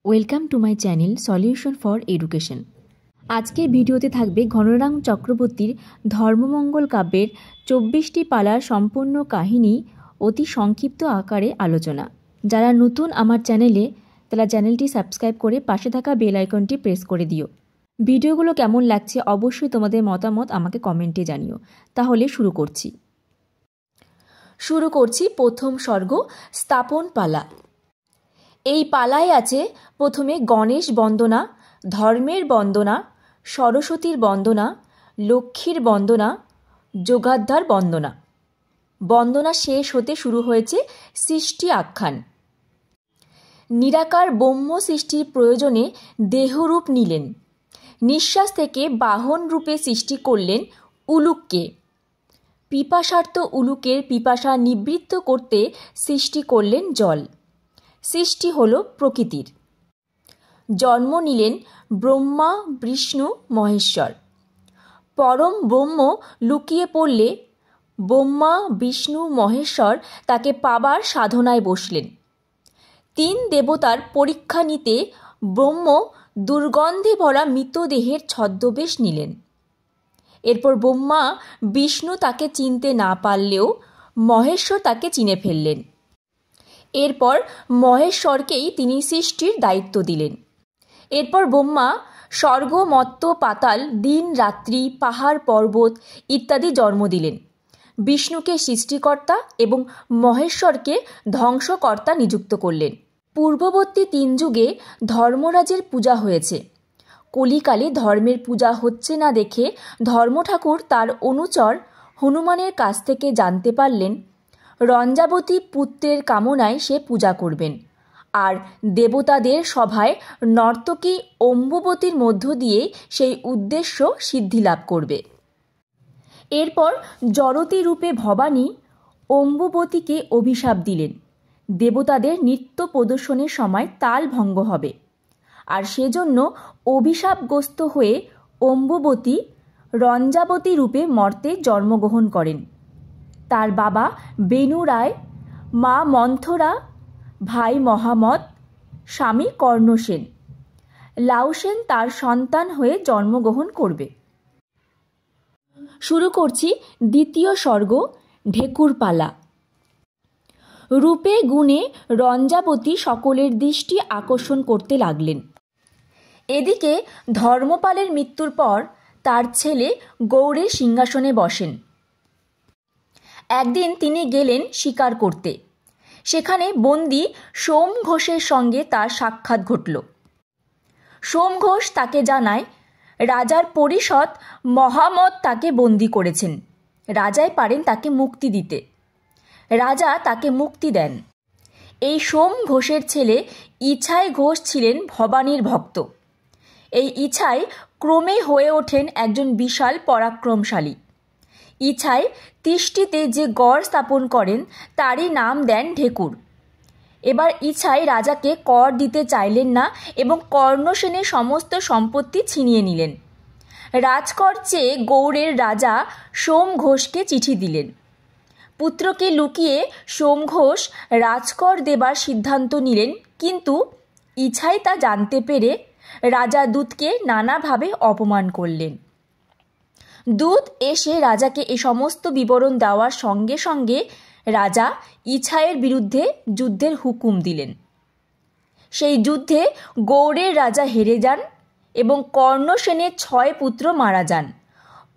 Welcome to my channel solution for education. আজকের ভিডিওতে থাকবে ঘনরাম চক্রবর্তীর ধর্মমঙ্গল কাব্যের 24টি পালার সম্পূর্ণ কাহিনী অতি সংক্ষিপ্ত আকারে আলোচনা। যারা নতুন আমার চ্যানেলে, তারা চ্যানেলটি সাবস্ক্রাইব করে পাশে থাকা বেল আইকনটি প্রেস করে দিও। ভিডিওগুলো কেমন লাগছে অবশ্যই তোমাদের মতামত আমাকে কমেন্টে জানিও। তাহলে শুরু করছি প্রথম সর্গ স্থাপন পালা। এই পালায় আছে প্রথমে গণেশ বন্দনা, ধর্মের বন্দনা, সরস্বতীর বন্দনা, লক্ষ্মীর বন্দনা, যোগাধ্যার বন্দনা। বন্দনা শেষ হতে শুরু হয়েছে সৃষ্টি আখ্যান। নিরাকার ব্রহ্ম সৃষ্টির প্রয়োজনে দেহরূপ নিলেন। নিঃশ্বাস থেকে বাহন রূপে সৃষ্টি করলেন উলুককে। পিপাসার্ত উলুকের পিপাসা নিবৃত্ত করতে সৃষ্টি করলেন জল। সৃষ্টি হল প্রকৃতির। জন্ম নিলেন ব্রহ্মা, বিষ্ণু, মহেশ্বর। পরম ব্রহ্ম লুকিয়ে পড়লে ব্রহ্মা, বিষ্ণু, মহেশ্বর তাকে পাবার সাধনায় বসলেন। 3 দেবতার পরীক্ষা নিতে ব্রহ্ম দুর্গন্ধে ভরা মৃতদেহের ছদ্মবেশ নিলেন। এরপর ব্রহ্মা, বিষ্ণু তাকে চিনতে না পারলেও মহেশ্বর তাকে চিনে ফেললেন। এরপর মহেশ্বরকেই তিনি সৃষ্টির দায়িত্ব দিলেন। এরপর ব্রহ্মা স্বর্গ, মর্ত্য, পাতাল, দিন, রাত্রি, পাহাড়, পর্বত ইত্যাদি জন্ম দিলেন। বিষ্ণুকে সৃষ্টিকর্তা এবং মহেশ্বরকে ধ্বংসকর্তা নিযুক্ত করলেন। পূর্ববর্তী 3 যুগে ধর্মরাজের পূজা হয়েছে। কলিকালে ধর্মের পূজা হচ্ছে না দেখে ধর্মঠাকুর তার অনুচর হনুমানের কাছ থেকে জানতে পারলেন রঞ্জাবতী পুত্রের কামনায় সে পূজা করবেন, আর দেবতাদের সভায় নর্তকী অম্বুবতীর মধ্য দিয়ে সেই উদ্দেশ্য সিদ্ধি লাভ করবে। এরপর জড়তি রূপে ভবানী অম্বুবতীকে অভিশাপ দিলেন, দেবতাদের নৃত্য প্রদর্শনের সময় তাল ভঙ্গ হবে, আর সেজন্য অভিশাপগ্রস্ত হয়ে অম্বুবতী রঞ্জাবতী রূপে মর্তে জন্মগ্রহণ করেন। তার বাবা বেনু রায়, মা মন্থরা, ভাই মহামত, স্বামী কর্ণসেন। লাউসেন তার সন্তান হয়ে জন্মগ্রহণ করবে। শুরু করছি দ্বিতীয় সর্গ ঢেকুর পালা। রূপে গুণে রঞ্জাবতী সকলের দৃষ্টি আকর্ষণ করতে লাগলেন। এদিকে ধর্মপালের মৃত্যুর পর তার ছেলে গৌড়ের সিংহাসনে বসেন। একদিন তিনি গেলেন শিকার করতে। সেখানে বন্দী সোম ঘোষের সঙ্গে তার সাক্ষাৎ ঘটল। সোম ঘোষ তাকে জানায় রাজার পরিষদ মহামত তাকে বন্দী করেছেন, রাজাই পারেন তাকে মুক্তি দিতে। রাজা তাকে মুক্তি দেন। এই সোম ঘোষের ছেলে ইছাই ঘোষ ছিলেন ভবানীর ভক্ত। এই ইছাই ক্রমে হয়ে ওঠেন একজন বিশাল পরাক্রমশালী। ইছাই তিষ্টিতে যে গড় স্থাপন করেন তারই নাম দেন ঢেকুর। এবার ইছাই রাজাকে কর দিতে চাইলেন না এবং কর্ণসেনের সমস্ত সম্পত্তি ছিনিয়ে নিলেন। রাজকর চেয়ে গৌড়ের রাজা সোম ঘোষকে চিঠি দিলেন। পুত্রকে লুকিয়ে সোম ঘোষ রাজকর দেবার সিদ্ধান্ত নিলেন, কিন্তু ইছাই তা জানতে পেরে রাজা দূতকে নানাভাবে অপমান করলেন। দূত এসে রাজাকে এ সমস্ত বিবরণ দেওয়ার সঙ্গে সঙ্গে রাজা ইছাইয়ের বিরুদ্ধে যুদ্ধের হুকুম দিলেন। সেই যুদ্ধে গৌড়ের রাজা হেরে যান এবং কর্ণসেনের 6 পুত্র মারা যান।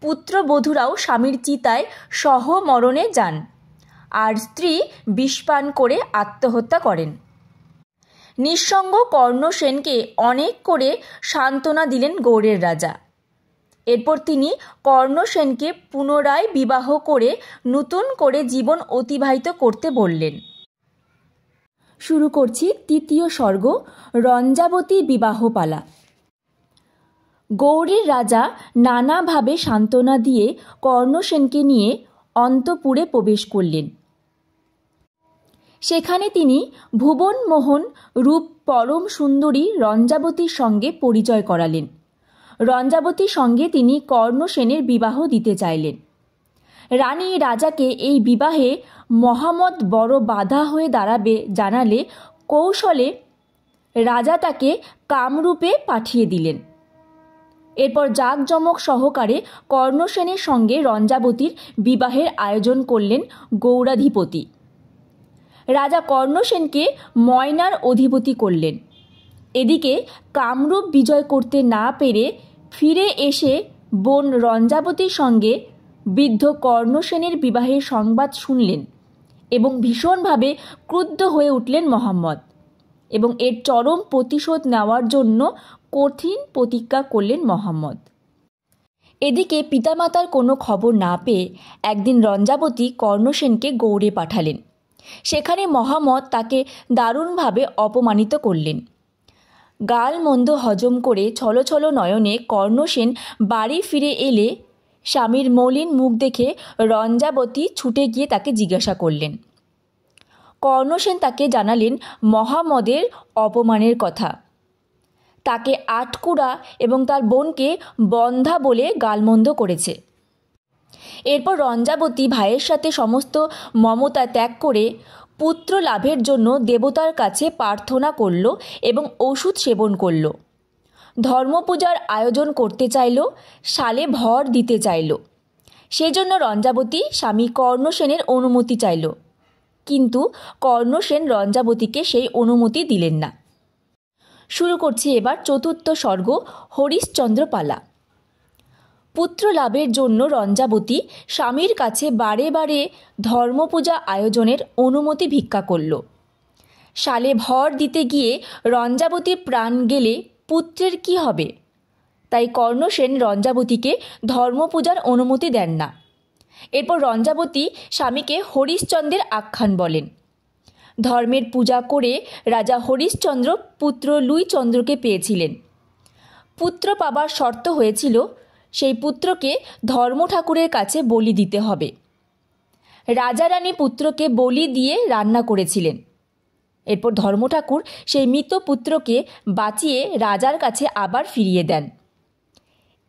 পুত্রবধূরাও স্বামীর চিতায় সহমরণে যান, আর স্ত্রী বিষপান করে আত্মহত্যা করেন। নিঃসঙ্গ কর্ণসেনকে অনেক করে সান্ত্বনা দিলেন গৌড়ের রাজা। এরপর তিনি কর্ণসেনকে পুনরায় বিবাহ করে নতুন করে জীবন অতিবাহিত করতে বললেন। শুরু করছি তৃতীয় সর্গ রঞ্জাবতী বিবাহপালা। গৌড়ের রাজা নানাভাবে সান্ত্বনা দিয়ে কর্ণসেনকে নিয়ে অন্তঃপুরে প্রবেশ করলেন। সেখানে তিনি ভুবনমোহন রূপ পরম সুন্দরী রঞ্জাবতীর সঙ্গে পরিচয় করালেন। রঞ্জাবতীর সঙ্গে তিনি কর্ণসেনের বিবাহ দিতে চাইলেন। রানী রাজাকে এই বিবাহে মহামত বড় বাধা হয়ে দাঁড়াবে জানালে কৌশলে রাজা তাকে কামরূপে পাঠিয়ে দিলেন। এরপর জাঁকজমক সহকারে কর্ণসেনের সঙ্গে রঞ্জাবতীর বিবাহের আয়োজন করলেন গৌড়াধিপতি। রাজা কর্ণসেনকে ময়নার অধিপতি করলেন। এদিকে কামরূপ বিজয় করতে না পেরে ফিরে এসে বোন রঞ্জাবতীর সঙ্গে বৃদ্ধ কর্ণসেনের বিবাহের সংবাদ শুনলেন এবং ভীষণভাবে ক্রুদ্ধ হয়ে উঠলেন মহম্মদ এবং এর চরম প্রতিশোধ নেওয়ার জন্য কঠিন প্রতিজ্ঞা করলেন মহম্মদ। এদিকে পিতামাতার কোনো খবর না পেয়ে একদিন রঞ্জাবতী কর্ণসেনকে গৌড়ে পাঠালেন। সেখানে মহম্মদ তাকে দারুণভাবে অপমানিত করলেন। গালমন্দ হজম করে ছলছল নয়নে কর্ণসেন বাড়ি ফিরে এলে স্বামীর মলিন মুখ দেখে রঞ্জাবতী ছুটে গিয়ে তাকে জিজ্ঞাসা করলেন। কর্ণসেন তাকে জানালেন মহম্মদের অপমানের কথা। তাকে আটকুড়া এবং তার বোনকে বন্ধা বলে গালমন্দ করেছে। এরপর রঞ্জাবতী ভাইয়ের সাথে সমস্ত মমতা ত্যাগ করে পুত্র লাভের জন্য দেবতার কাছে প্রার্থনা করল এবং ওষুধ সেবন করল। ধর্মপূজার আয়োজন করতে চাইল, সালে ভর দিতে চাইল। সেজন্য রঞ্জাবতী স্বামী কর্ণসেনের অনুমতি চাইল, কিন্তু কর্ণসেন রঞ্জাবতীকে সেই অনুমতি দিলেন না। শুরু করছি এবার চতুর্থ সর্গ, হরিশ্চন্দ্র পালা। পুত্র লাভের জন্য রঞ্জাবতী স্বামীর কাছে বারে বারে ধর্মপূজা আয়োজনের অনুমতি ভিক্ষা করল। সালে ভর দিতে গিয়ে রঞ্জাবতীর প্রাণ গেলে পুত্রের কি হবে? তাই কর্ণসেন রঞ্জাবতীকে ধর্মপূজার অনুমতি দেন না। এরপর রঞ্জাবতী স্বামীকে হরিশ্চন্দ্রের আখ্যান বলেন। ধর্মের পূজা করে রাজা হরিশ্চন্দ্র পুত্র লুইচন্দ্রকে পেয়েছিলেন। পুত্র পাবার শর্ত হয়েছিল সেই পুত্রকে ধর্ম ঠাকুরের কাছে বলি দিতে হবে। রাজা রানী পুত্রকে বলি দিয়ে রান্না করেছিলেন। এরপর ধর্ম ঠাকুর সেই মৃত পুত্রকে বাঁচিয়ে রাজার কাছে আবার ফিরিয়ে দেন।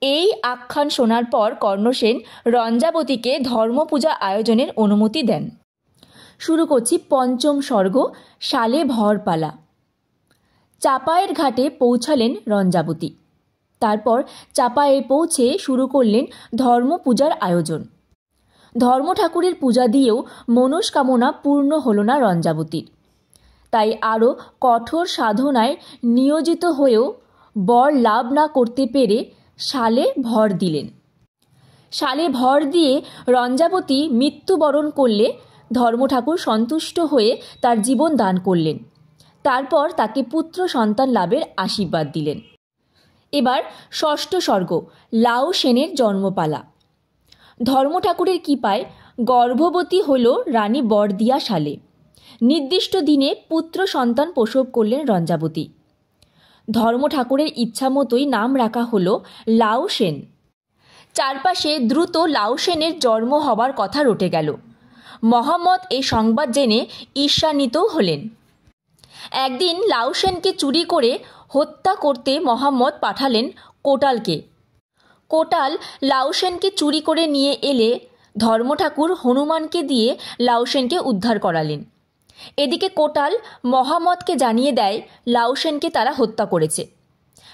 এই আখ্যান শোনার পর কর্ণসেন রঞ্জাবতীকে ধর্মপূজা আয়োজনের অনুমতি দেন। শুরু করছি পঞ্চম সর্গ, সালে ভর পালা। চাপায়ের ঘাটে পৌঁছালেন রঞ্জাবতী। তারপর চাপায়ে পৌঁছে শুরু করলেন ধর্মপূজার আয়োজন। ধর্ম ঠাকুরের পূজা দিয়েও মনস্কামনা পূর্ণ হল না রঞ্জাবতীর। তাই আরও কঠোর সাধনায় নিয়োজিত হয়েও বর লাভ না করতে পেরে সালে ভর দিলেন। সালে ভর দিয়ে রঞ্জাবতী মৃত্যুবরণ করলে ধর্ম ঠাকুর সন্তুষ্ট হয়ে তার জীবন দান করলেন। তারপর তাকে পুত্র সন্তান লাভের আশীর্বাদ দিলেন। এবার ষষ্ঠ সর্গ, লাউ সেনের জন্মপালা। ধর্ম ঠাকুরের কৃপায় গর্ভবতী হল রানী বরদিয়া সালে। নির্দিষ্ট দিনে পুত্র সন্তান প্রসব করলেন রঞ্জাবতী। ধর্ম ঠাকুরের ইচ্ছা মতোই নাম রাখা হল লাউ সেন। চারপাশে দ্রুত লাউ সেনের জন্ম হবার কথা রটে গেল। মহম্মদ এই সংবাদ জেনে ঈর্ষান্বিত হলেন। একদিন লাউ সেনকে চুরি করে হত্যা করতে মহম্মদ পাঠালেন কোটালকে। কোটাল লাউ সেনকে চুরি করে নিয়ে এলে ধর্ম ঠাকুর হনুমানকে দিয়ে লাউ সেনকে উদ্ধার করালেন। এদিকে কোটাল মহম্মদকে জানিয়ে দেয় লাউ সেনকে তারা হত্যা করেছে।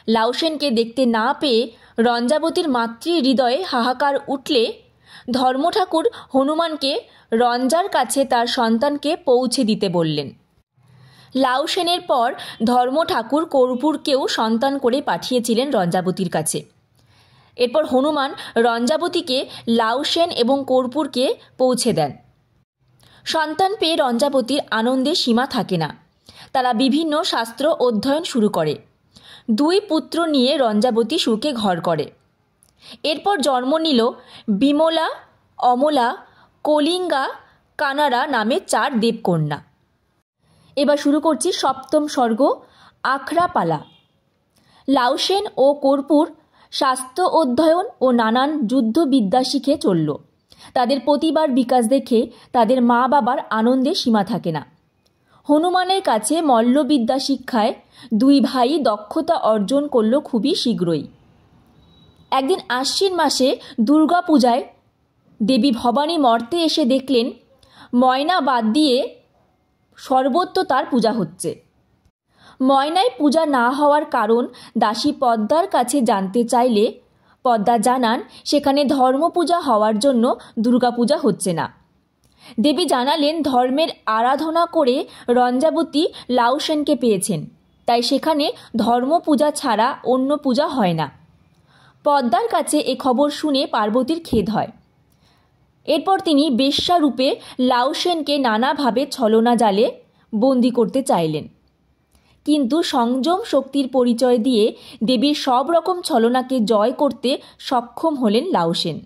লাউ সেনকে দেখতে না পেয়ে রঞ্জাবতীর মাতৃ হৃদয়ে হাহাকার উঠলে ধর্ম ঠাকুর হনুমানকে রঞ্জার কাছে তার সন্তানকে পৌঁছে দিতে বললেন। লাউ সেনের পর ধর্ম ঠাকুর কর্পূরকেও সন্তান করে পাঠিয়েছিলেন রঞ্জাবতীর কাছে। এরপর হনুমান রঞ্জাবতীকে লাউ সেন এবং কর্পূরকে পৌঁছে দেন। সন্তান পেয়ে রঞ্জাবতীর আনন্দের সীমা থাকে না। তারা বিভিন্ন শাস্ত্র অধ্যয়ন শুরু করে। 2 পুত্র নিয়ে রঞ্জাবতী সুখে ঘর করে। এরপর জন্ম নিল বিমলা, অমলা, কলিঙ্গা, কানারা নামে 4 দেবকন্যা। এবার শুরু করছি সপ্তম স্বর্গ, আখড়া পালা। লাউ সেন ও কর্পূর শাস্ত্র অধ্যয়ন ও নানান যুদ্ধবিদ্যা শিখে চলল। তাদের প্রতিবার বিকাশ দেখে তাদের মা বাবার আনন্দে সীমা থাকে না। হনুমানের কাছে মল্লবিদ্যা শিক্ষায় 2 ভাই দক্ষতা অর্জন করল খুবই শীঘ্রই। একদিন আশ্বিন মাসে দুর্গা পূজায় দেবী ভবানী মর্তে এসে দেখলেন ময়না বাদ দিয়ে সর্বত্র তার পূজা হচ্ছে। ময়নায় পূজা না হওয়ার কারণ দাসী পদ্মার কাছে জানতে চাইলে পদ্মা জানান সেখানে ধর্মপূজা হওয়ার জন্য দুর্গাপূজা হচ্ছে না। দেবী জানালেন ধর্মের আরাধনা করে রঞ্জাবতী লাউসেনকে পেয়েছেন, তাই সেখানে ধর্মপূজা ছাড়া অন্য পূজা হয় না। পদ্মার কাছে এ খবর শুনে পার্বতীর খেদ হয়। এরপর তিনি বেশ্যারূপে লাউসেনকে নানাভাবে ছলনা জালে বন্দি করতে চাইলেন, কিন্তু সংযম শক্তির পরিচয় দিয়ে দেবীর সব রকম ছলনাকে জয় করতে সক্ষম হলেন লাউসেন।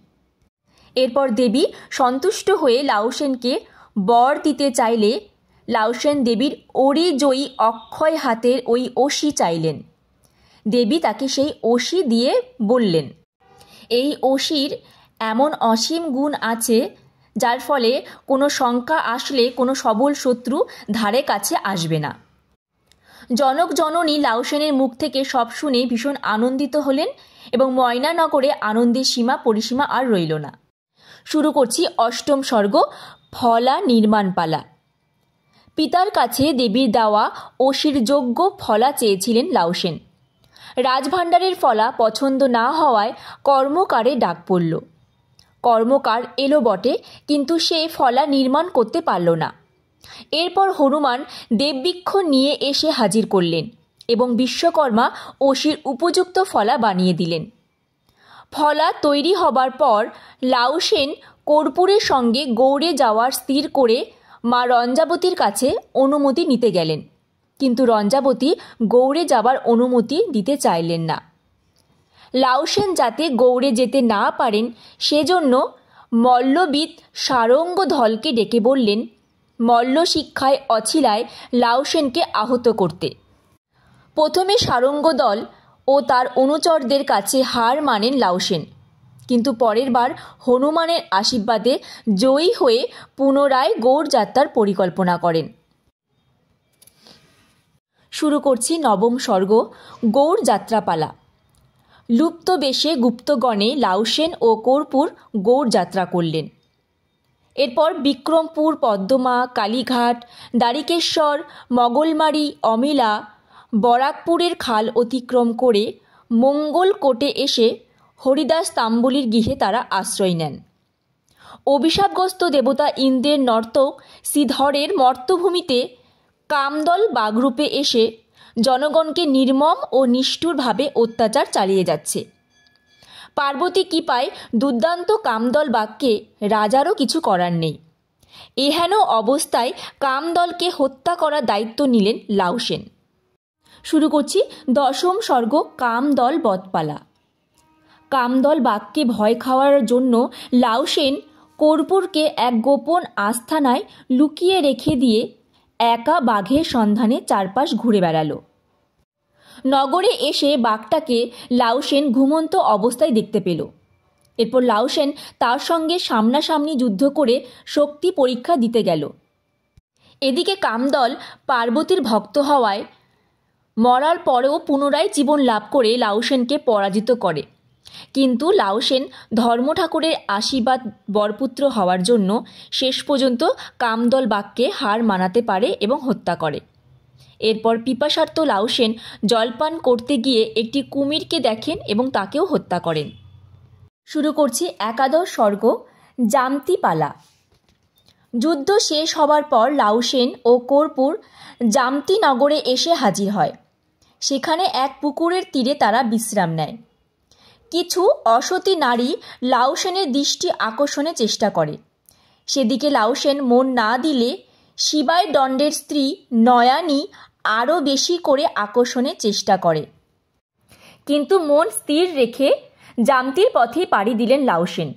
এরপর দেবী সন্তুষ্ট হয়ে লাউসেনকে বর দিতে চাইলে লাউসেন দেবীর অরিজয়ী অক্ষয় হাতের ওই অসি চাইলেন। দেবী তাকে সেই অসি দিয়ে বললেন, এই অসির এমন অসীম গুণ আছে যার ফলে কোনো শঙ্কা আসলে কোনো সবল শত্রু ধারে কাছে আসবে না। জনক জননী লাউসেনের মুখ থেকে সব শুনে ভীষণ আনন্দিত হলেন এবং ময়নানগরে আনন্দের সীমা পরিসীমা আর রইল না। শুরু করছি অষ্টম সর্গ, ফলা নির্মাণপালা। পিতার কাছে দেবীর দেওয়া অসির যোগ্য ফলা চেয়েছিলেন লাউসেন। রাজভাণ্ডারের ফলা পছন্দ না হওয়ায় কর্মকারে ডাক পড়ল। কর্মকার এলো বটে, কিন্তু সে ফলা নির্মাণ করতে পারল না। এরপর হনুমান দেববৃক্ষ নিয়ে এসে হাজির করলেন এবং বিশ্বকর্মা অসির উপযুক্ত ফলা বানিয়ে দিলেন। ফলা তৈরি হবার পর লাউসেন কর্পূরের সঙ্গে গৌড়ে যাওয়ার স্থির করে মা রঞ্জাবতীর কাছে অনুমতি নিতে গেলেন, কিন্তু রঞ্জাবতী গৌড়ে যাবার অনুমতি দিতে চাইলেন না। লাউসেন যাতে গৌড়ে যেতে না পারেন সেজন্য মল্লবিদ সারঙ্গধলকে ডেকে বললেন মল্ল শিক্ষায় অছিলায় লাউসেনকে আহত করতে। প্রথমে সারঙ্গদল ও তার অনুচরদের কাছে হার মানেন লাউসেন, কিন্তু পরের বার হনুমানের আশীর্বাদে জয়ী হয়ে পুনরায় গৌড় যাত্রার পরিকল্পনা করেন। শুরু করছি নবম সর্গ, গৌড় যাত্রাপালা। লুপ্ত বেশে গুপ্তগণে লাউসেন ও কর্পূর গৌড় যাত্রা করলেন। এরপর বিক্রমপুর, পদ্মমা, কালীঘাট, দ্বারিকেশ্বর, মগলমারি, অমিলা, বরাকপুরের খাল অতিক্রম করে মঙ্গলকোটে এসে হরিদাস তাম্বুলির গৃহে তারা আশ্রয় নেন। অভিশাপগ্রস্ত দেবতা ইন্দ্রের নর্তক শ্রীধরের মর্তভূমিতে কামদল বাঘরূপে এসে জনগণকে নির্মম ও নিষ্ঠুরভাবে অত্যাচার চালিয়ে যাচ্ছে। পার্বতী কৃপায় দুর্দান্ত কামদল বাঘকে রাজারও কিছু করার নেই। এহেন অবস্থায় কামদলকে হত্যা করার দায়িত্ব নিলেন লাউসেন। শুরু করছি দশম সর্গ, কামদল বধপালা। কামদল বাঘকে ভয় খাওয়ার জন্য লাউসেন কর্পূরকে এক গোপন আস্থানায় লুকিয়ে রেখে দিয়ে একা বাঘের সন্ধানে চারপাশ ঘুরে বেড়ালো। নগরে এসে বাঘটাকে লাউসেন ঘুমন্ত অবস্থায় দেখতে পেল। এরপর লাউসেন তার সঙ্গে সামনাসামনি যুদ্ধ করে শক্তি পরীক্ষা দিতে গেল। এদিকে কামদল পার্বতীর ভক্ত হওয়ায় মরার পরেও পুনরায় জীবন লাভ করে লাউসেনকে পরাজিত করে, কিন্তু লাউসেন ধর্ম ঠাকুরের আশীর্বাদ বরপুত্র হওয়ার জন্য শেষ পর্যন্ত কামদল বাঘকে হার মানাতে পারে এবং হত্যা করে। এরপর পিপাসার্ত লাউসেন জলপান করতে গিয়ে একটি কুমিরকে দেখেন এবং তাকেও হত্যা করেন। শুরু করছি একাদশ সর্গ, জামতিপালা। যুদ্ধ শেষ হবার পর লাউসেন ও কর্পূর জামতি নগরে এসে হাজির হয়। সেখানে এক পুকুরের তীরে তারা বিশ্রাম নেয়। কিছু অসতী নারী লাউসেনের দৃষ্টি আকর্ষণের চেষ্টা করে। সেদিকে লাউসেন মন না দিলে শিবায় দণ্ডের স্ত্রী নয়ানী আরও বেশি করে আকর্ষণের চেষ্টা করে, কিন্তু মন স্থির রেখে জামতির পথে পাড়ি দিলেন লাউসেন।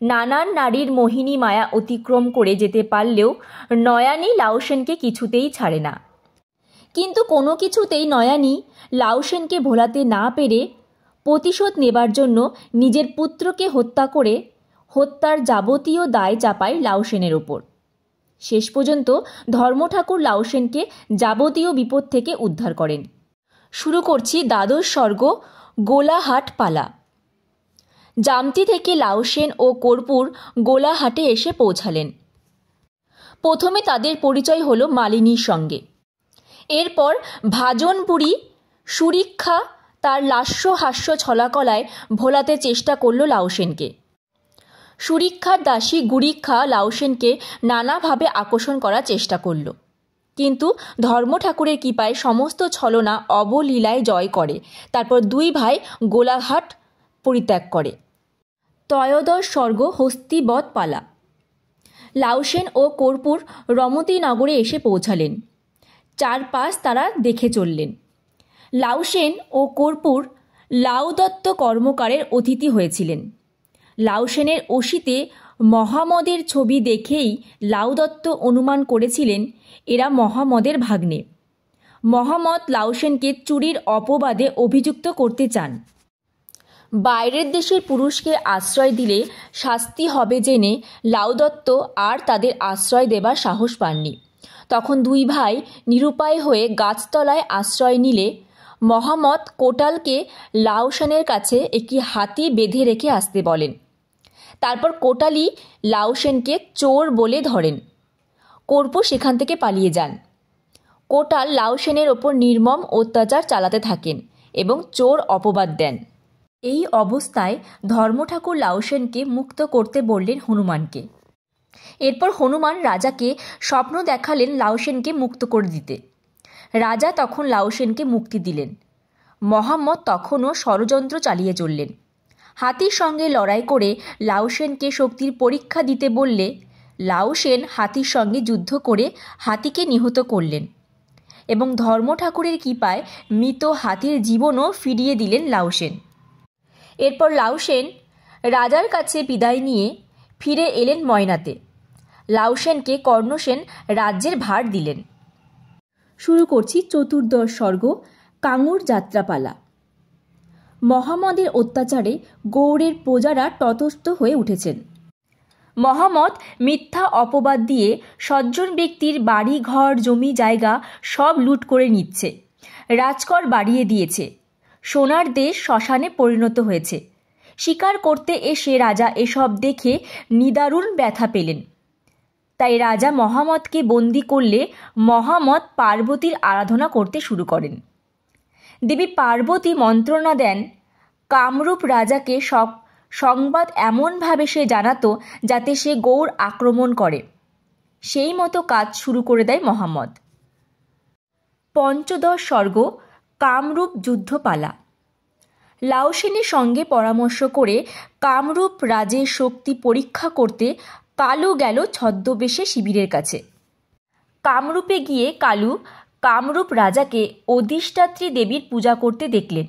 নানান নারীর মোহিনী মায়া অতিক্রম করে যেতে পারলেও নয়ানী লাউসেনকে কিছুতেই ছাড়ে না। কিন্তু কোনো কিছুতেই নয়ানী লাউসেনকে ভোলাতে না পেরে প্রতিশোধ নেবার জন্য নিজের পুত্রকে হত্যা করে হত্যার যাবতীয় দায় চাপায় লাউসেনের ওপর। শেষ পর্যন্ত ধর্মঠাকুর লাউসেনকে যাবতীয় বিপদ থেকে উদ্ধার করেন। শুরু করছি দ্বাদশ সর্গ, গোলাহাট পালা। জামতি থেকে লাউসেন ও কর্পূর গোলাহাটে এসে পৌঁছালেন। প্রথমে তাদের পরিচয় হলো মালিনীর সঙ্গে। এরপর ভাজন বুড়ি সুরীক্ষা তার লাস্য ছলাকলায় ভোলাতে চেষ্টা করল লাউসেনকে। সুরীক্ষার দাসী গুরীক্ষা লাউসেনকে নানাভাবে আকর্ষণ করার চেষ্টা করল, কিন্তু ধর্ম ঠাকুরের কৃপায় সমস্ত ছলনা অবলীলায় জয় করে। তারপর দুই ভাই গোলাঘাট পরিত্যাগ করে। ত্রয়োদশ সর্গ হস্তিবৎ পালা। লাউসেন ও কর্পূর রমতী নগরে এসে পৌঁছালেন। চারপাশ তারা দেখে চললেন। লাউসেন ও কর্পূর লাউদত্ত কর্মকারের অতিথি হয়েছিলেন। লাউসেনের অসিতে মহামদের ছবি দেখেই লাউদত্ত অনুমান করেছিলেন এরা মহামদের ভাগ্নে। মহামদ লাউসেনকে চুরির অপবাদে অভিযুক্ত করতে চান। বাইরের দেশের পুরুষকে আশ্রয় দিলে শাস্তি হবে জেনে লাউদত্ত আর তাদের আশ্রয় দেবার সাহস পাননি। তখন দুই ভাই নিরুপায় হয়ে গাছতলায় আশ্রয় নিলে মহামদ কোটালকে লাউসেনের কাছে একটি হাতি বেঁধে রেখে আসতে বলেন। তারপর কোটালি লাউসেনকে চোর বলে ধরেন। কর্পূর সেখান থেকে পালিয়ে যান। কোটাল লাউসেনের ওপর নির্মম অত্যাচার চালাতে থাকেন এবং চোর অপবাদ দেন। এই অবস্থায় ধর্মঠাকুর লাউসেনকে মুক্ত করতে বললেন হনুমানকে। এরপর হনুমান রাজাকে স্বপ্ন দেখালেন লাউসেনকে মুক্ত করে দিতে। রাজা তখন লাউসেনকে মুক্তি দিলেন। মহাম্মদ তখনও ষড়যন্ত্র চালিয়ে চললেন। হাতির সঙ্গে লড়াই করে লাউসেনকে শক্তির পরীক্ষা দিতে বললে লাউসেন হাতির সঙ্গে যুদ্ধ করে হাতিকে নিহত করলেন এবং ধর্মঠাকুরের কৃপায় মৃত হাতির জীবনও ফিরিয়ে দিলেন লাউসেন। এরপর লাউসেন রাজার কাছে বিদায় নিয়ে ফিরে এলেন ময়নাতে। লাউসেনকে কর্ণসেন রাজ্যের ভার দিলেন। শুরু করছি চতুর্দশ সর্গ কাঙুর যাত্রাপালা। মহামদের অত্যাচারে গৌড়ের প্রজারা ততস্থ হয়ে উঠেছেন। মহামদ মিথ্যা অপবাদ দিয়ে সজ্জন ব্যক্তির বাড়ি ঘর জমি জায়গা সব লুট করে নিচ্ছে। রাজকর বাড়িয়ে দিয়েছে। সোনার দেশ শ্মশানে পরিণত হয়েছে। শিকার করতে এসে রাজা এসব দেখে নিদারুণ ব্যথা পেলেন। তাই রাজা মহামদকে বন্দি করলে মহামদ পার্বতীর আরাধনা করতে শুরু করেন। দেবী পার্বতী মন্ত্রণা দেন কামরূপ রাজাকে সব সংবাদ এমনভাবে সে জানাতো যাতে সে গৌড় আক্রমণ করে। সেই মতো কাজ শুরু করে দেয় মহামদ। পঞ্চদশ সর্গ কামরূপ যুদ্ধপালা। লাউসেনের সঙ্গে পরামর্শ করে কামরূপ রাজের শক্তি পরীক্ষা করতে কালু গেল ছদ্মবেশে শিবিরের কাছে। কামরূপে গিয়ে কালু কামরূপ রাজাকে অধিষ্ঠাত্রী দেবীর পূজা করতে দেখলেন।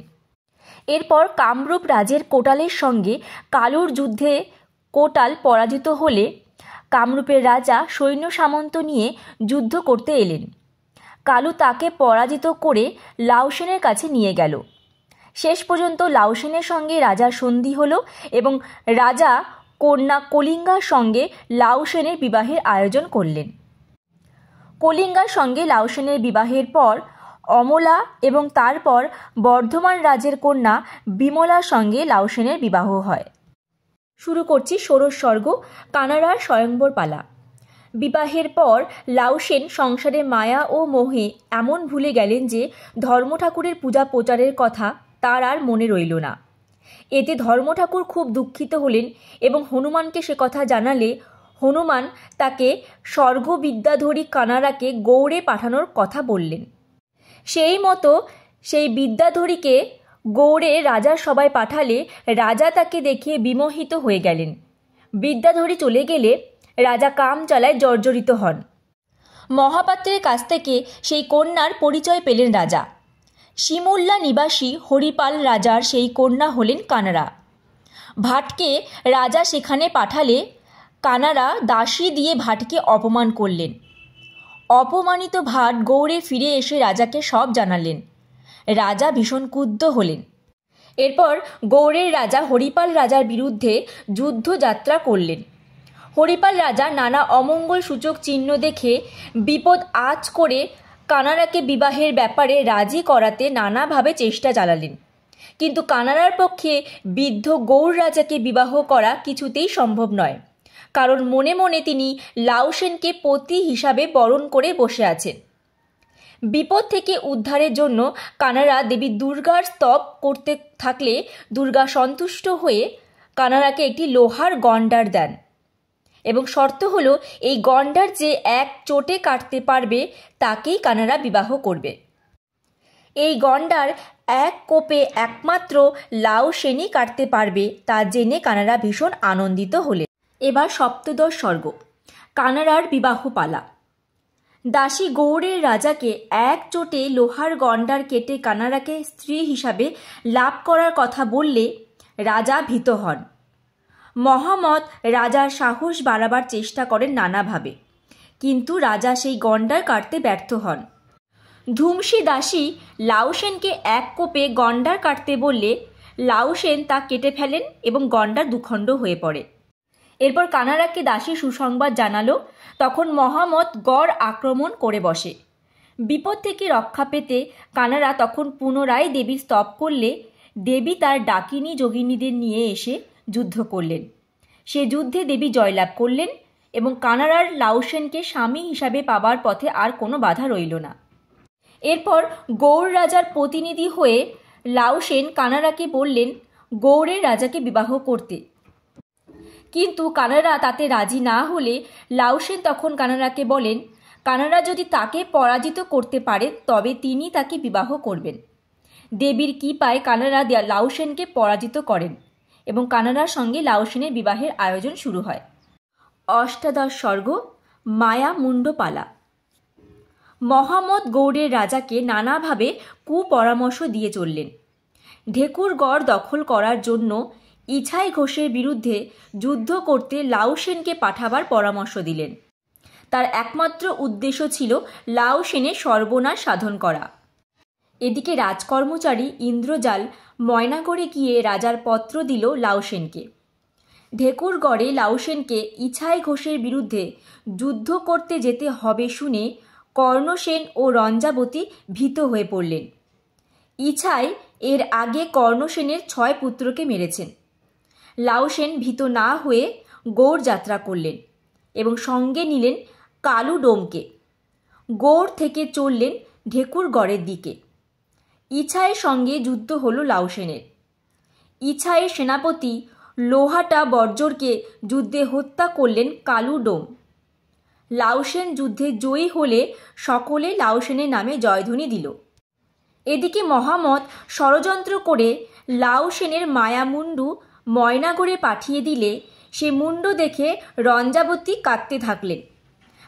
এরপর কামরূপ রাজের কোটালের সঙ্গে কালুর যুদ্ধে কোটাল পরাজিত হলে কামরূপের রাজা সৈন্য সামন্ত নিয়ে যুদ্ধ করতে এলেন। কালু তাকে পরাজিত করে লাউসেনের কাছে নিয়ে গেল। শেষ পর্যন্ত লাউসেনের সঙ্গে রাজার সন্ধি হল এবং রাজা কন্যা কলিঙ্গার সঙ্গে লাউসেনের বিবাহের আয়োজন করলেন। কলিঙ্গার সঙ্গে লাউসেনের বিবাহের পর অমলা এবং তারপর বর্ধমান রাজের কন্যা বিমলার সঙ্গে লাউসেনের বিবাহ হয়। শুরু করছি ষোড়শ সর্গ কানাড়ার স্বয়ংবর পালা। বিবাহের পর লাউসেন সংসারে মায়া ও মোহে এমন ভুলে গেলেন যে ধর্মঠাকুরের পূজা প্রচারের কথা তার আর মনে রইল না। এতে ধর্মঠাকুর খুব দুঃখিত হলেন এবং হনুমানকে সে কথা জানালে হনুমান তাকে স্বর্গবিদ্যাধরী কানাড়াকে গৌড়ে পাঠানোর কথা বললেন। সেই মতো সেই বিদ্যাধরীকে গৌড়ে রাজার সভায় পাঠালে রাজা তাকে দেখে বিমোহিত হয়ে গেলেন। বিদ্যাধরী চলে গেলে রাজা কাম জ্বালায় জর্জরিত হন। মহাপাত্রের কাছ থেকে সেই কন্যার পরিচয় পেলেন রাজা। শিমুল্লা নিবাসী হরিপাল রাজার সেই কন্যা হলেন কানাড়া। ভাটকে রাজা সেখানে পাঠালে কানাড়া দাসী দিয়ে ভাটকে অপমান করলেন। অপমানিত ভাট গৌড়ে ফিরে এসে রাজাকে সব জানালেন। রাজা ভীষণ ক্রুদ্ধ হলেন। এরপর গৌড়ের রাজা হরিপাল রাজার বিরুদ্ধে যুদ্ধযাত্রা করলেন। হরিপাল রাজা নানা অমঙ্গল সূচক চিহ্ন দেখে বিপদ আঁচ করে কানাড়াকে বিবাহের ব্যাপারে রাজি করাতে নানাভাবে চেষ্টা চালালেন, কিন্তু কানাড়ার পক্ষে বৃদ্ধ গৌড় রাজাকে বিবাহ করা কিছুতেই সম্ভব নয়, কারণ মনে মনে তিনি লাউসেনকে পতি হিসাবে বরণ করে বসে আছেন। বিপদ থেকে উদ্ধারের জন্য কানাড়া দেবী দুর্গার স্তব করতে থাকলে দুর্গা সন্তুষ্ট হয়ে কানাড়াকে একটি লোহার গন্ডার দেন এবং শর্ত হলো এই গন্ডার যে এক চোটে কাটতে পারবে তাকেই কানাড়া বিবাহ করবে। এই গন্ডার এক কোপে একমাত্র লাউ সেনই কাটতে পারবে তা জেনে কানাড়া ভীষণ আনন্দিত হলেন। এবার সপ্তদশ স্বর্গ, কানাড়ার বিবাহ পালা। দাসী গৌড়ের রাজাকে এক চোটে লোহার গন্ডার কেটে কানাড়াকে স্ত্রী হিসাবে লাভ করার কথা বললে রাজা ভীত হন। মহামত রাজার সাহস বাড়াবার চেষ্টা করেন নানাভাবে, কিন্তু রাজা সেই গন্ডার কাটতে ব্যর্থ হন। ধুমসী দাসী লাউসেনকে এক কোপে গন্ডার কাটতে বললে লাউসেন তা কেটে ফেলেন এবং গন্ডার দুখণ্ড হয়ে পড়ে। এরপর কানাড়াকে দাসী সুসংবাদ জানালো। তখন মহামত গড় আক্রমণ করে বসে। বিপদ থেকে রক্ষা পেতে কানাড়া তখন পুনরায় দেবীর স্তব করলে দেবী তার ডাকিনী যোগিনীদের নিয়ে এসে যুদ্ধ করলেন। সে যুদ্ধে দেবী জয়লাভ করলেন এবং কানাড়ার লাউসেনকে স্বামী হিসাবে পাবার পথে আর কোনো বাধা রইল না। এরপর গৌড় রাজার প্রতিনিধি হয়ে লাউসেন কানাড়াকে বললেন গৌড়ের রাজাকে বিবাহ করতে, কিন্তু কানাড়া তাতে রাজি না হলে লাউসেন তখন কানাড়াকে বলেন কানাড়া যদি তাকে পরাজিত করতে পারে তবে তিনি তাকে বিবাহ করবেন। দেবীর কৃপায় কানাড়া লাউসেনকে পরাজিত করেন এবং কানাড়ার সঙ্গে লাউসেনের বিবাহের আয়োজন শুরু হয়। অষ্টাদশ স্বর্গ, মায়া মুন্ডপালা। মহামত গৌড়ের রাজাকে নানাভাবে কুপরামর্শ দিয়ে চললেন। ঢেকুরগড় দখল করার জন্য ইছাই ঘোষের বিরুদ্ধে যুদ্ধ করতে লাউসেনকে পাঠাবার পরামর্শ দিলেন। তার একমাত্র উদ্দেশ্য ছিল লাউসেনের সর্বনাশ সাধন করা। এদিকে রাজকর্মচারী ইন্দ্রজাল ময়নাগড়ে গিয়ে রাজার পত্র দিল লাউসেনকে। ঢেকুরগড়ে লাউসেনকে ইছাই ঘোষের বিরুদ্ধে যুদ্ধ করতে যেতে হবে শুনে কর্ণসেন ও রঞ্জাবতী ভীত হয়ে পড়লেন। ইছাই এর আগে কর্ণসেনের 6 পুত্রকে মেরেছেন। লাউসেন ভীত না হয়ে গৌড় যাত্রা করলেন এবং সঙ্গে নিলেন কালুডোমকে। গৌড় থেকে চললেন ঢেকুরগড়ের দিকে। ইছাইয়ের সঙ্গে যুদ্ধ হল লাউসেনের। ইছাইয়ের সেনাপতি লোহাটা বর্জরকে যুদ্ধে হত্যা করলেন কালুডোম। লাউসেন যুদ্ধে জয়ী হলে সকলে লাউসেনের নামে জয়ধ্বনি দিল। এদিকে মহামত ষড়যন্ত্র করে লাউসেনের মায়ামুন্ডু ময়নাগড়ে পাঠিয়ে দিলে সে মুন্ড দেখে রঞ্জাবতী কাঁদতে থাকলেন।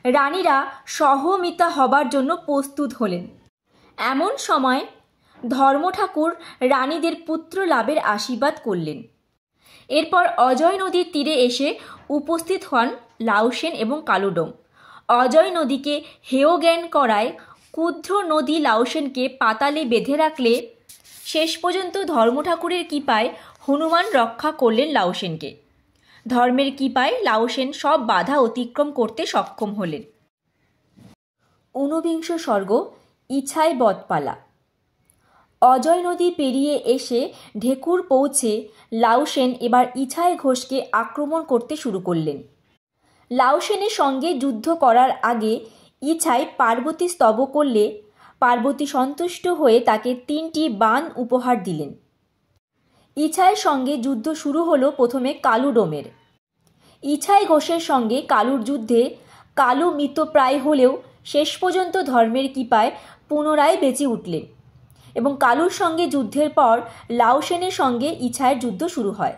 রানীরা সহমিতা হবার জন্য প্রস্তুত হলেন। এমন সময় ধর্মঠাকুর রানীদের পুত্র লাভের আশীর্বাদ করলেন। এরপর অজয় নদীর তীরে এসে উপস্থিত হন লাউসেন এবং কালুডোম। অজয় নদীকে হেয় জ্ঞান করায় ক্ষুদ্র নদী লাউসেনকে পাতালে বেঁধে রাখলে শেষ পর্যন্ত ধর্মঠাকুরের কৃপায় হনুমান রক্ষা করলেন লাউসেনকে। ধর্মের কৃপায় লাউসেন সব বাধা অতিক্রম করতে সক্ষম হলেন। ঊনবিংশ স্বর্গ, ইছাই বধপালা। অজয় নদী পেরিয়ে এসে ঢেকুর পৌঁছে লাউসেন এবার ইছাই ঘোষকে আক্রমণ করতে শুরু করলেন। লাউসেনের সঙ্গে যুদ্ধ করার আগে ইছাই পার্বতী স্তব করলে পার্বতী সন্তুষ্ট হয়ে তাকে 3টি বাণ উপহার দিলেন। ইছাইয়ের সঙ্গে যুদ্ধ শুরু হলো প্রথমে কালুডোমের। ইছাই ঘোষের সঙ্গে কালুর যুদ্ধে কালু মৃতপ্রায় হলেও শেষ পর্যন্ত ধর্মের কৃপায় পুনরায় বেঁচে উঠলেন এবং কালুর সঙ্গে যুদ্ধের পর লাউসেনের সঙ্গে ইছাইয়ের যুদ্ধ শুরু হয়।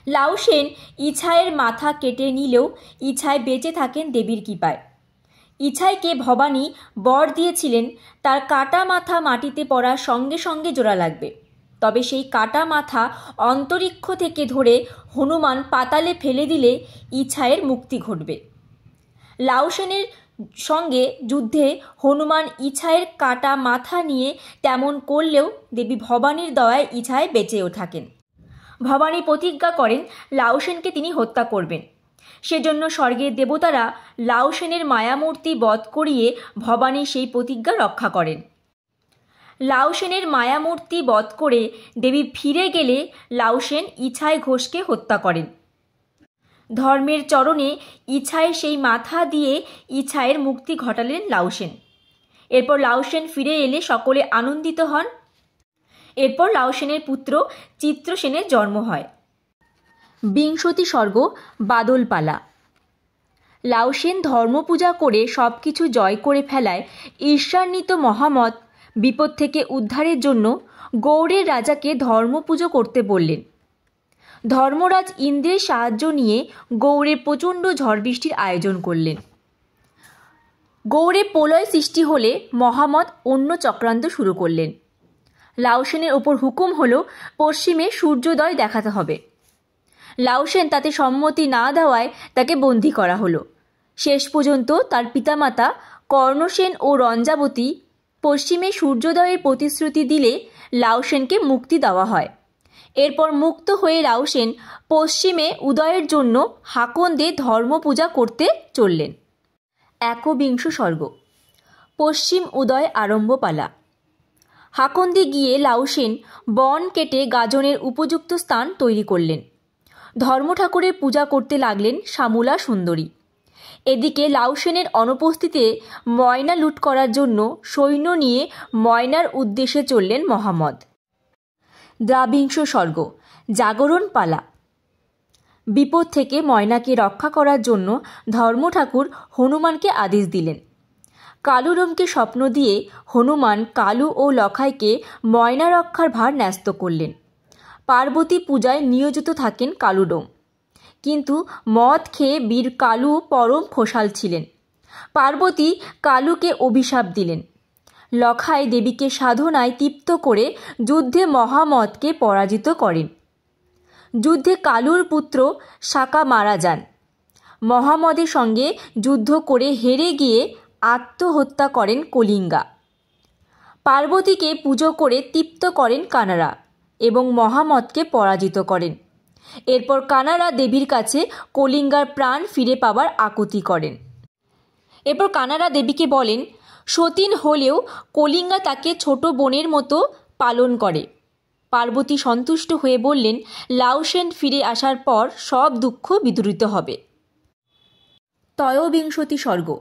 লাউসেন ইছাইয়ের মাথা কেটে নিলেও ইছাই বেঁচে থাকেন দেবীর কৃপায়। ইছাইকে ভবানী বর দিয়েছিলেন তার কাটা মাথা মাটিতে পড়ার সঙ্গে সঙ্গে জোড়া লাগবে, তবে সেই কাটা মাথা অন্তরিক্ষ থেকে ধরে হনুমান পাতালে ফেলে দিলে ইছাইয়ের মুক্তি ঘটবে। লাউসেনের সঙ্গে যুদ্ধে হনুমান ইছাইয়ের কাটা মাথা নিয়ে তেমন করলেও দেবী ভবানীর দয়ায় ইছাই বেঁচেও থাকেন। ভবানী প্রতিজ্ঞা করেন লাউসেনকে তিনি হত্যা করবেন। সেজন্য স্বর্গের দেবতারা লাউসেনের মায়ামূর্তি বধ করিয়ে ভবানী সেই প্রতিজ্ঞা রক্ষা করেন। লাউসেনের মায়ামূর্তি বধ করে দেবী ফিরে গেলে লাউসেন ইছাই ঘোষকে হত্যা করেন। ধর্মের চরণে ইছাই সেই মাথা দিয়ে ইছাইয়ের মুক্তি ঘটালেন লাউসেন। এরপর লাউসেন ফিরে এলে সকলে আনন্দিত হন। এরপর লাউসেনের পুত্র চিত্রসেনের জন্ম হয়। 20 সর্গ বাদলপালা। লাউসেন ধর্মপূজা করে সব কিছু জয় করে ফেলায় ঈর্ষান্বিত মহামত বিপদ থেকে উদ্ধারের জন্য গৌড়ের রাজাকে ধর্মপুজো করতে বললেন। ধর্মরাজ ইন্দ্রের সাহায্য নিয়ে গৌড়ে প্রচণ্ড ঝড় বৃষ্টির আয়োজন করলেন। গৌড়ে প্রলয় সৃষ্টি হলে মহামত অন্য চক্রান্ত শুরু করলেন। লাউসেনের ওপর হুকুম হলো পশ্চিমে সূর্যোদয় দেখাতে হবে। লাউসেন তাতে সম্মতি না দেওয়ায় তাকে বন্দী করা হলো। শেষ পর্যন্ত তার পিতামাতা কর্ণসেন ও রঞ্জাবতী পশ্চিমে সূর্যোদয়ের প্রতিশ্রুতি দিলে লাউসেনকে মুক্তি দেওয়া হয়। এরপর মুক্ত হয়ে লাউসেন পশ্চিমে উদয়ের জন্য হাকন্দে ধর্মপূজা করতে চললেন। 21 সর্গ পশ্চিম উদয় আরম্ভপালা। হাকন্দে গিয়ে লাউসেন বন কেটে গাজনের উপযুক্ত স্থান তৈরি করলেন। ধর্মঠাকুরের পূজা করতে লাগলেন শ্যামলা সুন্দরী। এদিকে লাউসেনের অনুপস্থিতিতে ময়না লুট করার জন্য সৈন্য নিয়ে ময়নার উদ্দেশ্যে চললেন মহামদ। 23 সর্গ জাগরণ পালা। বিপদ থেকে ময়নাকে রক্ষা করার জন্য ধর্মঠাকুর হনুমানকে আদেশ দিলেন। কালুরমকে স্বপ্ন দিয়ে হনুমান কালু ও লখাইকে ময়না রক্ষার ভার ন্যস্ত করলেন। পার্বতী পূজায় নিয়োজিত থাকেন কালুডোম। কিন্তু মদ খেয়ে বীর কালু পরম খোশাল ছিলেন। পার্বতী কালুকে অভিশাপ দিলেন। লখাই দেবীকে সাধনায় তৃপ্ত করে যুদ্ধে মহামদকে পরাজিত করেন। যুদ্ধে কালুর পুত্র শাকা মারা যান। মহামদের সঙ্গে যুদ্ধ করে হেরে গিয়ে আত্মহত্যা করেন কলিঙ্গা। পার্বতীকে পুজো করে তৃপ্ত করেন কানারা এবং মহামদকে পরাজিত করেন। এরপর কানারা দেবীর কাছে কলিঙ্গার প্রাণ ফিরে পাবার আকুতি করেন। এরপর কানারা দেবীকে বলেন সতীন হলেও কলিঙ্গা তাকে ছোট বোনের মতো পালন করে। পার্বতী সন্তুষ্ট হয়ে বললেন লাউসেন ফিরে আসার পর সব দুঃখ বিদূরিত হবে। 23 সর্গ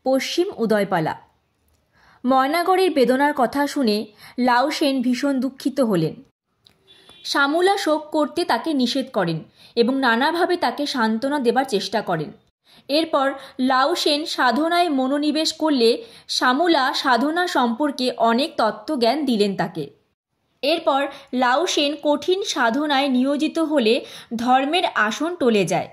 পশ্চিম উদয়পালা। ময়নাগড়ের বেদনার কথা শুনে লাউসেন ভীষণ দুঃখিত হলেন। শ্যামলা শোক করতে তাকে নিষেধ করেন এবং নানাভাবে তাকে সান্ত্বনা দেবার চেষ্টা করেন। এরপর লাউসেন সাধনায় মনোনিবেশ করলে শ্যামলা সাধনা সম্পর্কে অনেক তত্ত্বজ্ঞান দিলেন তাকে। এরপর লাউসেন কঠিন সাধনায় নিয়োজিত হলে ধর্মের আসন টলে যায়।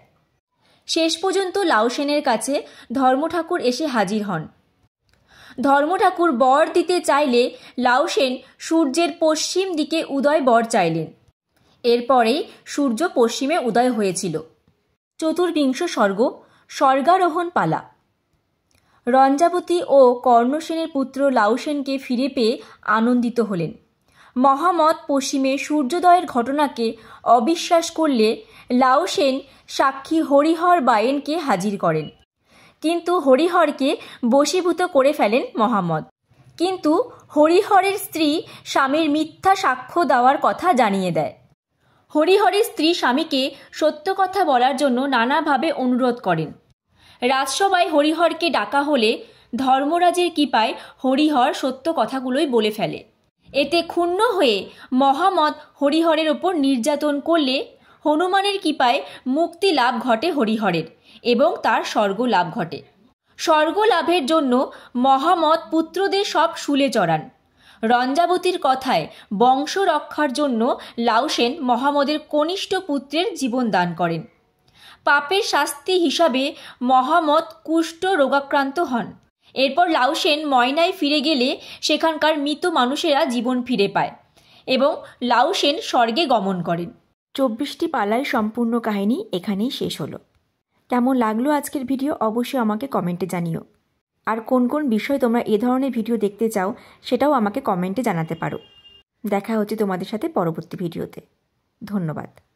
শেষ পর্যন্ত লাউসেনের কাছে ধর্মঠাকুর এসে হাজির হন। ধর্মঠাকুর বর দিতে চাইলে লাউসেন সূর্যের পশ্চিম দিকে উদয় বর চাইলেন। এরপরেই সূর্য পশ্চিমে উদয় হয়েছিল। 24 সর্গ স্বর্গারোহণ পালা। রঞ্জাবতী ও কর্ণসেনের পুত্র লাউসেনকে ফিরে পেয়ে আনন্দিত হলেন। মহামদ পশ্চিমে সূর্যোদয়ের ঘটনাকে অবিশ্বাস করলে লাউসেন সাক্ষী হরিহর বায়েনকে হাজির করেন। কিন্তু হরিহরকে বশীভূত করে ফেলেন মহামদ। কিন্তু হরিহরের স্ত্রী স্বামীর মিথ্যা সাক্ষ্য দেওয়ার কথা জানিয়ে দেয়। হরিহরের স্ত্রী স্বামীকে সত্য কথা বলার জন্য নানাভাবে অনুরোধ করেন। রাজসভায় হরিহরকে ডাকা হলে ধর্মরাজের কৃপায় হরিহর সত্য কথাগুলোই বলে ফেলে। এতে ক্ষুণ্ণ হয়ে মহামদ হরিহরের ওপর নির্যাতন করলে হনুমানের কৃপায় মুক্তি লাভ ঘটে হরিহরের এবং তার স্বর্গ লাভ ঘটে। স্বর্গ লাভের জন্য মহামদ পুত্রদের সব শুলে চড়ান। রঞ্জাবতীর কথায় বংশ রক্ষার জন্য লাউসেন মহামদের কনিষ্ঠ পুত্রের জীবন দান করেন। পাপের শাস্তি হিসাবে মহামদ কুষ্ঠ রোগাক্রান্ত হন। এরপর লাউসেন ময়নায় ফিরে গেলে সেখানকার মৃত মানুষেরা জীবন ফিরে পায় এবং লাউসেন স্বর্গে গমন করেন। 24টি পালায় সম্পূর্ণ কাহিনী এখানেই শেষ হলো। কেমন লাগলো আজকের ভিডিও অবশ্যই আমাকে কমেন্টে জানিও। আর কোন কোন বিষয় তোমরা এ ধরনের ভিডিও দেখতে চাও সেটাও আমাকে কমেন্টে জানাতে পারো। দেখা হচ্ছে তোমাদের সাথে পরবর্তী ভিডিওতে। ধন্যবাদ।